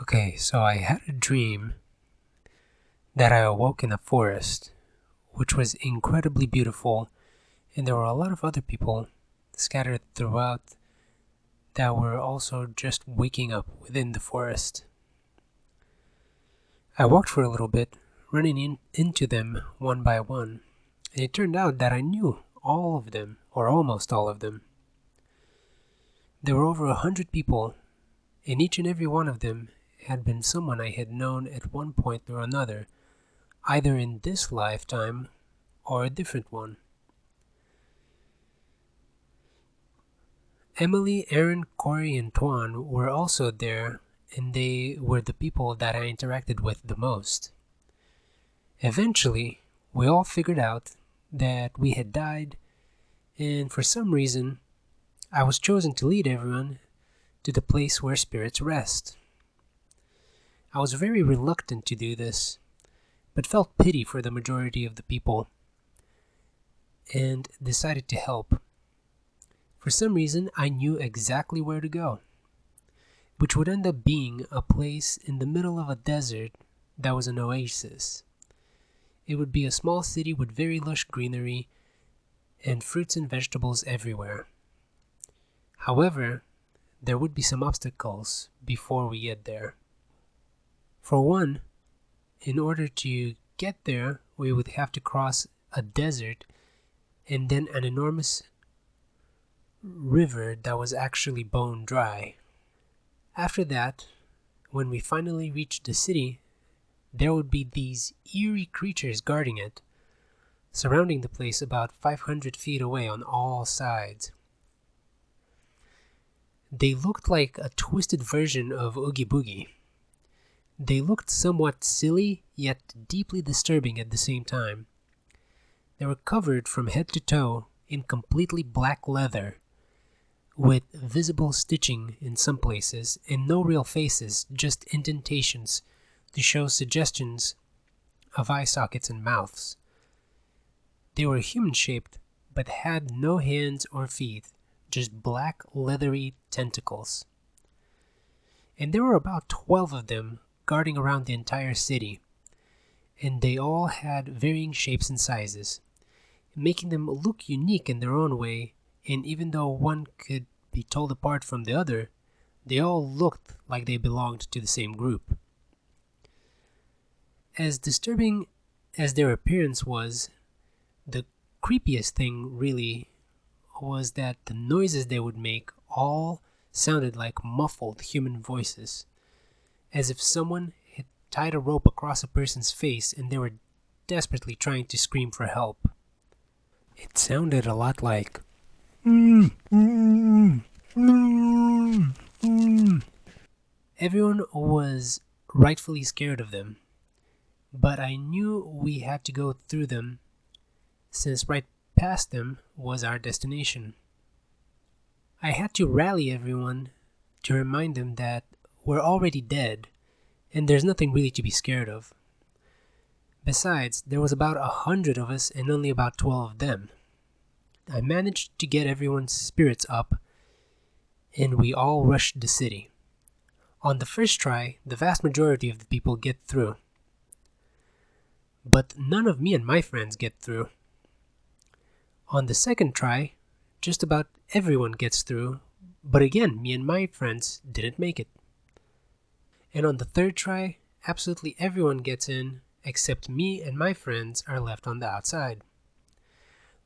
Okay, so I had a dream that I awoke in a forest, which was incredibly beautiful, and there were a lot of other people scattered throughout that were also just waking up within the forest. I walked for a little bit, running into them one by one, and it turned out that I knew all of them, or almost all of them. There were over 100 people, and each and every one of them had been someone I had known at one point or another, either in this lifetime or a different one. Emily, Aaron, Corey, and Tuan were also there, and they were the people that I interacted with the most. Eventually, we all figured out that we had died, and for some reason, I was chosen to lead everyone to the place where spirits rest. I was very reluctant to do this, but felt pity for the majority of the people, and decided to help. For some reason, I knew exactly where to go, which would end up being a place in the middle of a desert that was an oasis. It would be a small city with very lush greenery and fruits and vegetables everywhere. However, there would be some obstacles before we get there. For one, in order to get there, we would have to cross a desert and then an enormous river that was actually bone dry. After that, when we finally reached the city, there would be these eerie creatures guarding it, surrounding the place about 500 feet away on all sides. They looked like a twisted version of Oogie Boogie. They looked somewhat silly, yet deeply disturbing at the same time. They were covered from head to toe in completely black leather, with visible stitching in some places, and no real faces, just indentations to show suggestions of eye sockets and mouths. They were human-shaped, but had no hands or feet, just black, leathery tentacles. And there were about 12 of them guarding around the entire city, and they all had varying shapes and sizes, making them look unique in their own way, and even though one could be told apart from the other, they all looked like they belonged to the same group. As disturbing as their appearance was, the creepiest thing really was that the noises they would make all sounded like muffled human voices, as if someone had tied a rope across a person's face and they were desperately trying to scream for help. It sounded a lot like everyone was rightfully scared of them, but I knew we had to go through them since right past them was our destination. I had to rally everyone to remind them that we're already dead and there's nothing really to be scared of. Besides, there was about 100 of us and only about 12 of them. I managed to get everyone's spirits up, and we all rushed the city. On the first try, the vast majority of the people get through, but none of me and my friends get through. On the second try, just about everyone gets through, but again, me and my friends didn't make it. And on the third try, absolutely everyone gets in, except me and my friends are left on the outside.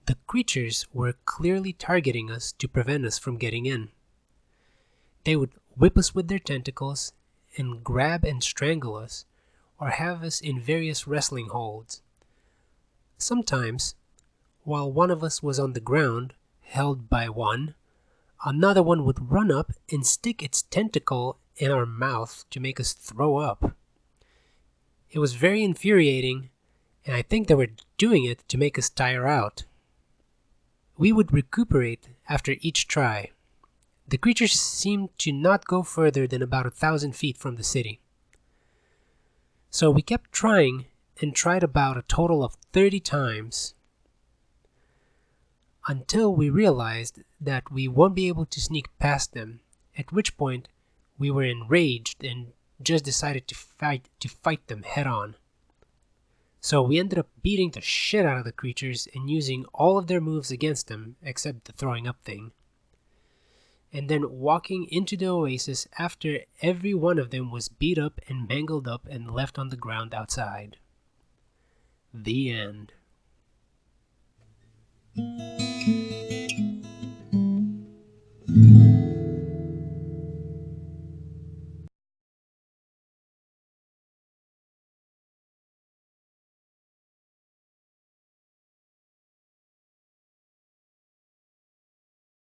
The creatures were clearly targeting us to prevent us from getting in. They would whip us with their tentacles and grab and strangle us, or have us in various wrestling holds. Sometimes, while one of us was on the ground, held by one, another one would run up and stick its tentacle in our mouth to make us throw up. It was very infuriating, and I think they were doing it to make us tire out. We would recuperate after each try. The creatures seemed to not go further than about 1,000 feet from the city. So we kept trying and tried about a total of 30 times until we realized that we won't be able to sneak past them, at which point we were enraged and just decided to fight them head on. So we ended up beating the shit out of the creatures and using all of their moves against them, except the throwing up thing. And then walking into the oasis after every one of them was beat up and mangled up and left on the ground outside. The end.